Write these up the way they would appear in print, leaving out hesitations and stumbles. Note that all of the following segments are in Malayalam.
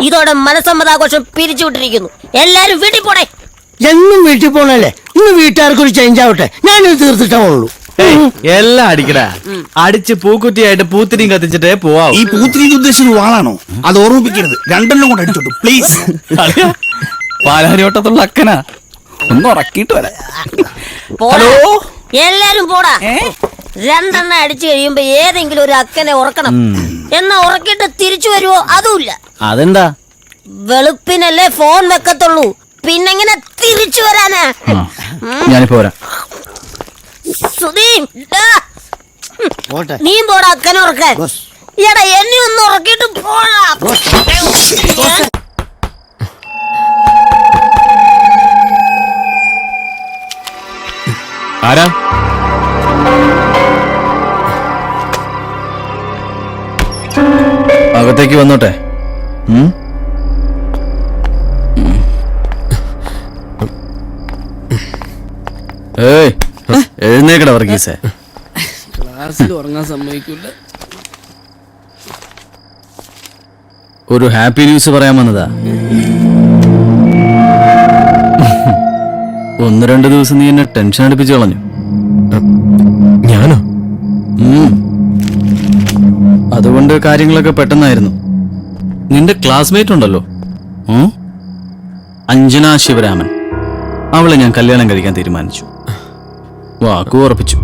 ഇതോടെ മനസ്സമ്മതാഘോഷം പിരിച്ചുവിട്ടിരിക്കുന്നു. എല്ലാരും വീട്ടിൽ പോണേ. എന്നും വീട്ടിൽ പോണല്ലേ, ഇന്ന് വീട്ടുകാർക്കൊരു ചേഞ്ച് ആവട്ടെ. ഞാനിത് തീർത്തിട്ടേ പോണുള്ളൂ. എല്ലാം അടിക്കടാ. അടിച്ച് പൂക്കുറ്റിയായിട്ട് പൂത്തിരിയും കത്തിച്ചിട്ടേ പോവാ. ഈ പൂത്തിരി ഉദ്ദേശിച്ചത് വാളാണോ? അത് ഓർമ്മിപ്പിക്കരുത്. രണ്ടെണ്ണം കൊണ്ട് അടിച്ചോട്ടു പ്ലീസ്. പാലാരിവട്ടത്തുള്ള അക്കനാ, ഒന്ന് ഉറക്കിയിട്ട് വരാം. ഹലോ, എല്ലാരും പോടാ. രണ്ടെണ്ണം അടിച്ചു കഴിയുമ്പോ ഏതെങ്കിലും ഒരു അക്കനെ ഉറക്കണം. എന്നാ ഉറക്കിട്ട് തിരിച്ചു വരുവോ? അതുമില്ല. അതെന്താ? വെളുപ്പിനല്ലേ ഫോൺ വെക്കത്തുള്ളൂ, പിന്നെങ്ങനെ തിരിച്ചു വരാനാ? ഞാനിപ്പോ വരാം. നീ പോടാ അക്കനെ ഉറക്കാൻ. എടാ എന്നെ ഒന്ന് ഉറക്കിട്ട് പോടാ. ആരാ? അകത്തേക്ക് വന്നോട്ടെ. ഏയ് എഴുന്നേക്കട വർഗീസേ. ക്ലാസ്സിൽ ഉറങ്ങാൻ സമ്മതിക്കില്ല. ഒരു ഹാപ്പി ന്യൂസ് പറയാൻ വന്നതാ. 1-2 ദിവസം നീ എന്നെ ടെൻഷൻ അടുപ്പിച്ച് കളഞ്ഞു. ഞാനോ? അതുകൊണ്ട് കാര്യങ്ങളൊക്കെ പെട്ടെന്നായിരുന്നു. നിന്റെ ക്ലാസ്മേറ്റ് ഉണ്ടല്ലോ, അഞ്ജന ശിവരാമൻ, അവളെ ഞാൻ കല്യാണം കഴിക്കാൻ തീരുമാനിച്ചു. വാക്കു ഉറപ്പിച്ചു.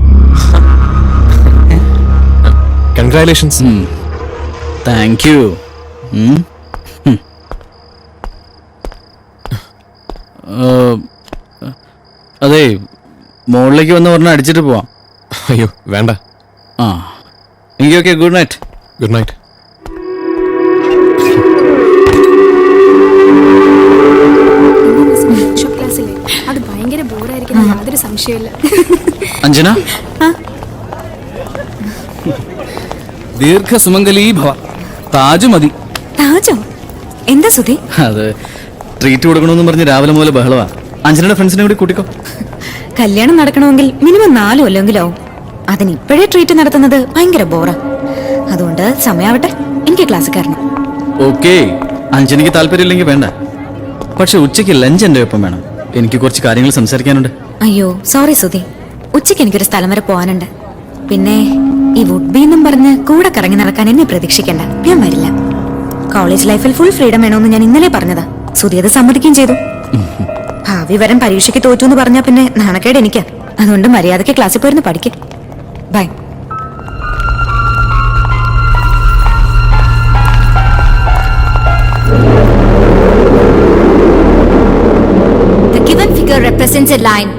കൺഗ്രാറ്റുലേഷൻസ്. Thank you. അതെ, മുകളിലേക്ക് വന്ന് പറഞ്ഞാൽ അടിച്ചിട്ട് പോവാം. അയ്യോ വേണ്ട. ആ എങ്കിൽ okay, good night. Good night. അത് ഭയങ്കര ബോറായിരിക്കും, യാതൊരു സംശയമില്ല. അഞ്ജന, ദീർഘസുമംഗലീ ഭവ. താജ് മതി. താജോ? എന്താ സുധി? അത് ട്രീറ്റ് കൊടുക്കണമെന്ന് പറഞ്ഞ് രാവിലെ മുതൽ ബഹളവാ. അഞ്ജനയുടെ ഫ്രണ്ട്സിനെ കൂടി കൂട്ടിക്കോ. കല്യാണം നടക്കണമെങ്കിൽ മിനിമം 4 കൊല്ലെങ്കിലും ആവും. അതിനിപ്പോഴേ ട്രീറ്റ് നടത്തുന്നത് ഭയങ്കര ബോറാ. അതുകൊണ്ട് സമയാവട്ടെ, എനിക്ക് ക്ലാസ്സിൽ കയറണം. ഓക്കെ, അഞ്ജനയ്ക്ക് താല്പര്യമില്ലെങ്കിൽ വേണ്ട. പക്ഷെ ഉച്ചയ്ക്ക് ലഞ്ച് എൻ്റെ ഒപ്പം വേണം. എനിക്ക് കുറച്ച് കാര്യങ്ങൾ സംസാരിക്കാനുണ്ട്. അയ്യോ സോറി സുധി, ഉച്ചയ്ക്ക് എനിക്കൊരു സ്ഥലം വരെ പോകാനുണ്ട്. പിന്നെ ഈ വുഡ് ബി എന്നും പറഞ്ഞ് കൂടെ കറങ്ങി നടക്കാൻ എന്നെ പ്രതീക്ഷിക്കണ്ട, ഞാൻ വരില്ല. കോളേജ് ലൈഫിൽ ഫുൾ ഫ്രീഡം വേണമെന്ന് ഞാൻ ഇന്നലെ പറഞ്ഞതാ. സുധി അത് സമ്മതിക്കുകയും ചെയ്തു. ഭാവി വരം പരീക്ഷയ്ക്ക് തോറ്റു എന്ന് പറഞ്ഞാൽ പിന്നെ നാണക്കേട് എനിക്കാ. അതുകൊണ്ട് മര്യാദയ്ക്ക് ക്ലാസ്സിൽ പോയിരുന്ന് പഠിക്കും. By. The given figure represents a line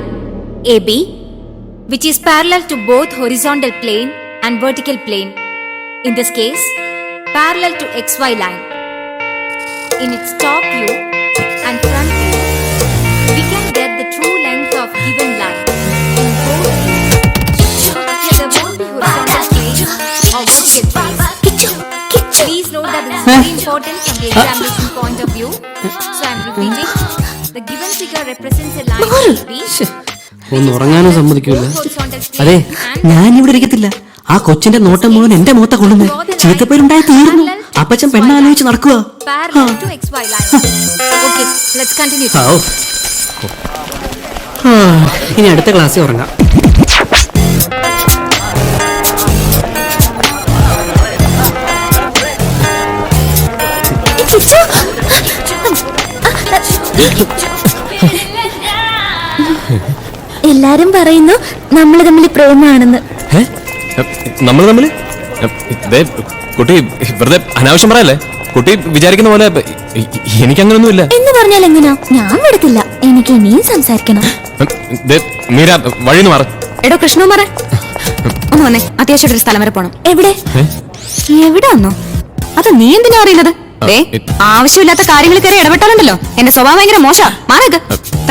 AB which is parallel to both horizontal plane and vertical plane. In this case, parallel to XY line. In its top view and front view, we can get the true length of given line. In both views, there won't be horizontal plane or vertical plane. Please note that this is very important from the examination point of view. So I am repeating. The given figure represents a line AB. ഒന്ന് ഉറങ്ങാനും സമ്മതിക്കൂല. അതെ, ഞാൻ ഇവിടെ ഇരിക്കത്തില്ല. ആ കൊച്ചിന്റെ നോട്ടം മുഴുവൻ എന്റെ മുഖത്തെ കൊള്ളുന്നു. ചീത്തപ്പേരുണ്ടായി തീർന്നു. അപ്പച്ചൻ പെണ്ണാലോചിച്ച് നടക്കുക. ഇനി അടുത്ത ക്ലാസ്സിൽ ഉറങ്ങാം. എല്ലാരും പറയുന്നു നമ്മൾ തമ്മിൽ പ്രേമാണെന്ന്. നമ്മൾ തമ്മിൽ? കുട്ടി വെറുതെ അനാവശ്യം പറയല്ലേ. കുട്ടി വിചാരിക്കുന്ന പോലെ എനിക്കങ്ങനൊന്നുമില്ല. എന്ന് പറഞ്ഞാൽ എങ്ങനെയാ? ഞാൻ വിടത്തില്ല, എനിക്ക് ഇനിയും സംസാരിക്കണം. മീര വഴിന്ന് മാറ. എടോ കൃഷ്ണകുമാർ, ഒന്ന് വന്നേ, അത്യാവശ്യം ഒരു സ്ഥലം വരെ പോണം. എവിടെ? എവിടെ വന്നോ? അത് നീ എന്തിനാ അറിയുന്നത്? ആവശ്യമില്ലാത്ത കാര്യങ്ങൾ കയറി ഇടപെട്ടാലുണ്ടല്ലോ എന്റെ സ്വഭാവം ഭയങ്കര മോശാ. മാറേക്ക്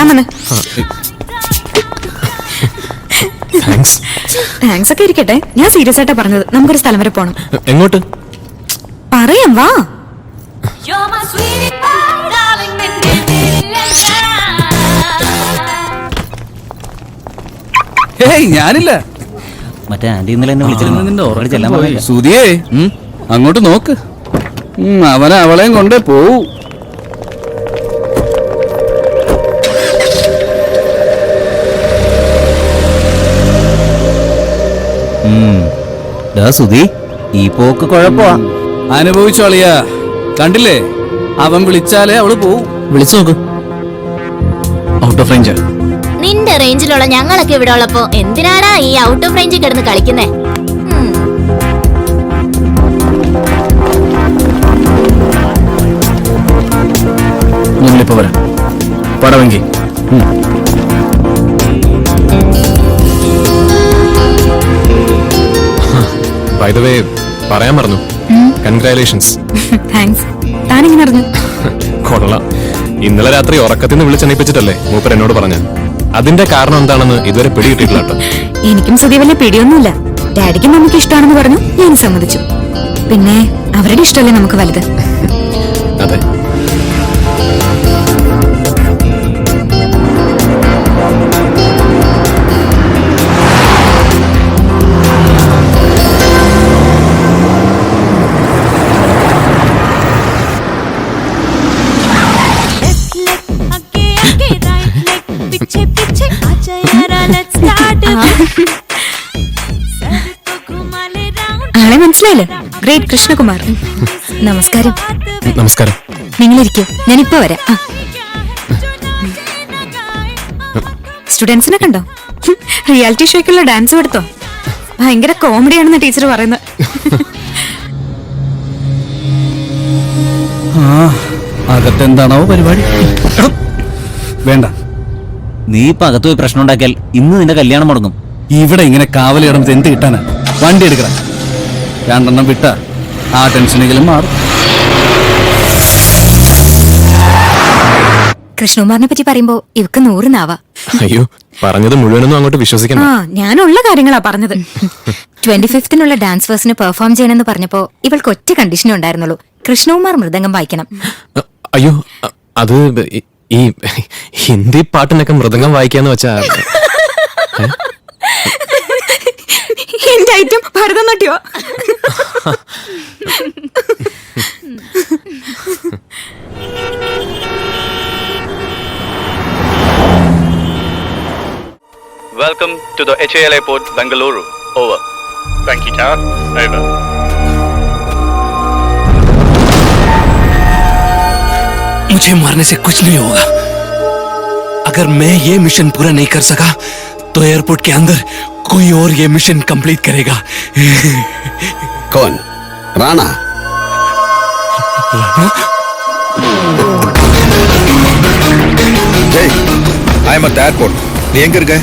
തമ്മന്ന്. താങ്ക്സ് ഒക്കെ ഇരിക്കട്ടെ, ഞാൻ സീരിയസ് ആയിട്ടാ പറഞ്ഞത്. നമുക്കൊരു സ്ഥലം വരെ പോണം. എങ്ങോട്ട്? പറയാം, വാ. ഞാനില്ല. മറ്റേ ആന്റി ഇന്നലെ എന്നെ വിളിച്ചിരുന്നു. സുധിയേ, അങ്ങോട്ട് നോക്ക്. അവനെ അവളെയും കൊണ്ടേ പോവൂ. സുധി, ഈ പോക്ക് കുഴപ്പമാ. അനുഭവിച്ചോളിയാ. കണ്ടില്ലേ, അവൻ വിളിച്ചാലേ അവള് പോവും. വിളിച്ചു നോക്ക്. Out of range. നിന്റെ റേഞ്ചിലുള്ള ഞങ്ങളൊക്കെ ഇവിടെ ഉള്ളപ്പോ എന്തിനാടാ ഈ ഔട്ട് ഓഫ് റേഞ്ചിൽ കിടന്ന് കളിക്കുന്നേ? ഞങ്ങളിപ്പോ വരാം. പടവെങ്കി ബൈ ദ വേ പറയാൻ മറന്നു. കൺഗ്രാലേഷൻസ്. താങ്ക്സ്. താനിങ്ങനെ അറിഞ്ഞു? കൊള്ളാം. ഇന്നലെ രാത്രി ഉറക്കത്തിൽ നിന്ന് വിളിച്ചെണീപ്പിച്ചിട്ടല്ലേ മൂപ്പർ എന്നോട് പറഞ്ഞ. അതിന്റെ കാരണം എന്താണെന്ന് ഇതുവരെ പിടികിട്ടിട്ടില്ല കേട്ടോ. എനിക്കും സുധി വലിയ പിടിയൊന്നുമില്ല. ഡാഡിക്കും മമ്മിക്ക് ഇഷ്ടമാണെന്ന് പറഞ്ഞു, ഞാൻ സമ്മതിച്ചു. പിന്നെ അവരുടെ ഇഷ്ടമല്ലേ നമുക്ക് വലുത്. അതെ. ആളെ മനസ്സിലായില്ലേ? ഗ്രേറ്റ് കൃഷ്ണകുമാർ. നമസ്കാരം. നമസ്കാരം. നിങ്ങളിരിക്കൂ, ഞാനിപ്പോ വരാം. സ്റ്റുഡൻസിനെ കണ്ടോ? റിയാലിറ്റി ഷോയ്ക്കുള്ള ഡാൻസ് എടുത്തോ? ഭയങ്കര കോമഡിയാണെന്ന് ടീച്ചർ പറയുന്നത്. അകത്തെന്താണോ പരിപാടി? വേണ്ട, നീ ഇപ്പൊ അകത്ത് പോയി പ്രശ്നം ഉണ്ടാക്കിയാൽ ഇന്ന് നിന്റെ കല്യാണം മുടങ്ങും. ഇവിടെ ഇങ്ങനെ കാവലി കിടന്നിട്ട് എന്ത് കിട്ടാനാ? വണ്ടി എടുക്കണം. രണ്ടെണ്ണം വിട്ട ആ ടെൻഷനെങ്കിലും മാറും. കൃഷ്ണകുമാറിനെ പറ്റി പറയുമ്പോ ഇവക്ക് 100 നാവാ. അയ്യോ, പറഞ്ഞത് മുഴുവനൊന്നും അങ്ങോട്ട് വിശ്വസിക്കണം. ഞാനുള്ള കാര്യങ്ങളാ പറഞ്ഞത്. 25നുള്ള ഡാൻസ് വേഴ്സിന് പെർഫോം ചെയ്യണമെന്ന് പറഞ്ഞപ്പോ ഇവൾക്ക് ഒറ്റ കണ്ടീഷനേ ഉണ്ടായിരുന്നുള്ളൂ, കൃഷ്ണകുമാർ മൃദംഗം വായിക്കണം. അയ്യോ, അത് ഈ ഹിന്ദി പാട്ടിനൊക്കെ മൃദംഗം വായിക്കാന്ന് വെച്ചാ എന്റെ item ഭരതനാട്യോ. Welcome to the HAL Airport, Bengaluru. Over. Thank you, Tower. Over. मुझे मारने से कुछ नहीं होगा. अगर मैं ये मिशन पूरा नहीं कर सका तो एयरपोर्ट के अंदर कोई और ये मिशन कंप्लीट करेगा. कौन? Rana? Hey, I am at the airport. நீ எங்க இருக்க?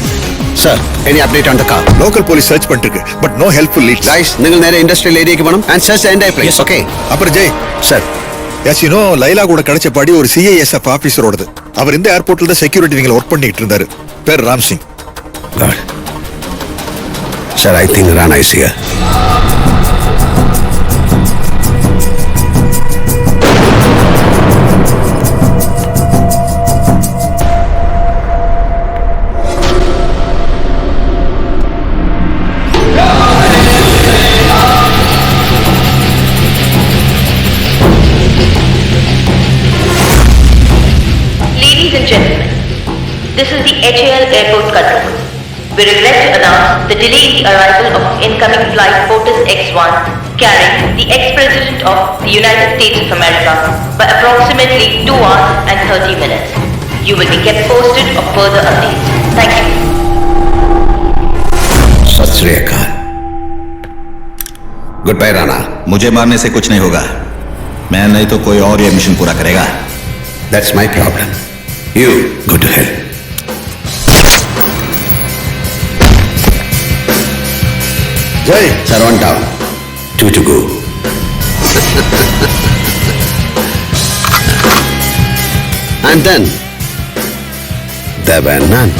Sir, any update on the car? Local police search பண்ணிருக்கு, but no helpful leads. Guys, നിങ്ങൾ നേരെ ഇൻഡസ്ട്രിയൽ ഏരിയക്ക് പോണം and search the entire place. Okay? அப்புறம் Jai, Sir. yes, you know, Laila கூட கிடைச்ச படி ஒரு CISF ஆபீசரோடது. அவர் இந்த ஏர்போர்ட்ல தான் செக்யூரிட்டி விங்ல வர்க் பண்ணிட்டு இருந்தாரு. பேர் Ram Singh. God. Sir, I think Rana is here. Ladies and gentlemen, this is the HAL Airport Control. We regret to announce the delay in the arrival of incoming flight Fortis X1 carrying the ex-president of the United States of America by approximately 2 hours and 30 minutes. You will be kept posted of further updates. Thank you. Sat Sri Akal. Goodbye Rana. मुझे मारने से कुछ नहीं होगा. मैं नहीं तो कोई और ये मिशन पूरा करेगा. That's my problem. You go to hell. Jay, Sir, 1 down. 2 to go. And then there were none.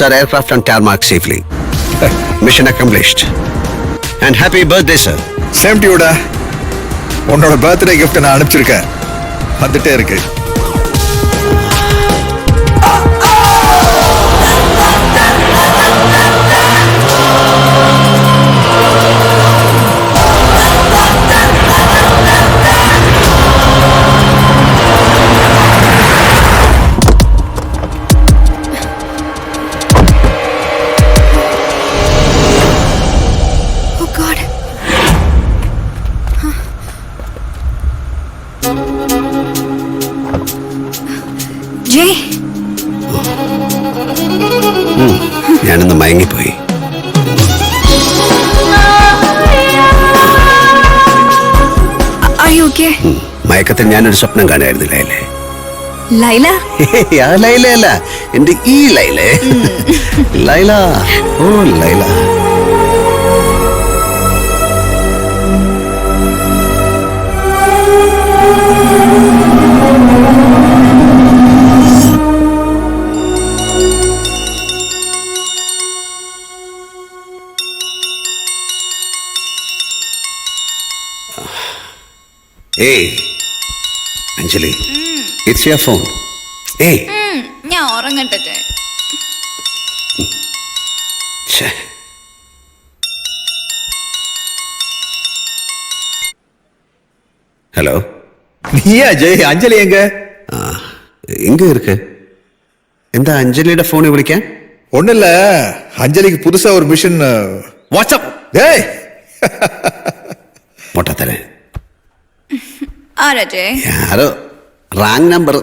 our aircraft on tarmac safely. Mission accomplished. And happy birthday, sir. Same டியூடா. உன்னோட பர்த்டே gift நான் அனுப்பிச்சிருக்கேன், வந்துட்டே இருக்கு. Oh God. Jay, ഞാനൊന്ന് മയങ്ങിപ്പോയി. are you okay? മയക്കത്തിൽ ഞാനൊരു സ്വപ്നം കാണുമായിരുന്നില്ല അല്ലേ? ലൈല? ആ ലൈലയല്ല, എന്റെ ഈ ലൈലേ. ലൈല, ഓ Laila. Hey, Anjali, it's your phone. Hey. ഞാൻ ഉറങ്ങട്ടെ. ഛെ. ஹலோ, நீயா ஜெய்? அஞ்சலி எங்க? எங்க இருக்கு? எந்த அஞ்சலியோட போனை விളിക്കാൻ? ஒண்ணு இல்ல, அஞ்சலிக்கு புதுசா ஒரு மிஷன். வாட்ஸ்அப். டேய் மொட்டத்தலே. ആരാ ജയ്? யாரோ ராங் நம்பர்.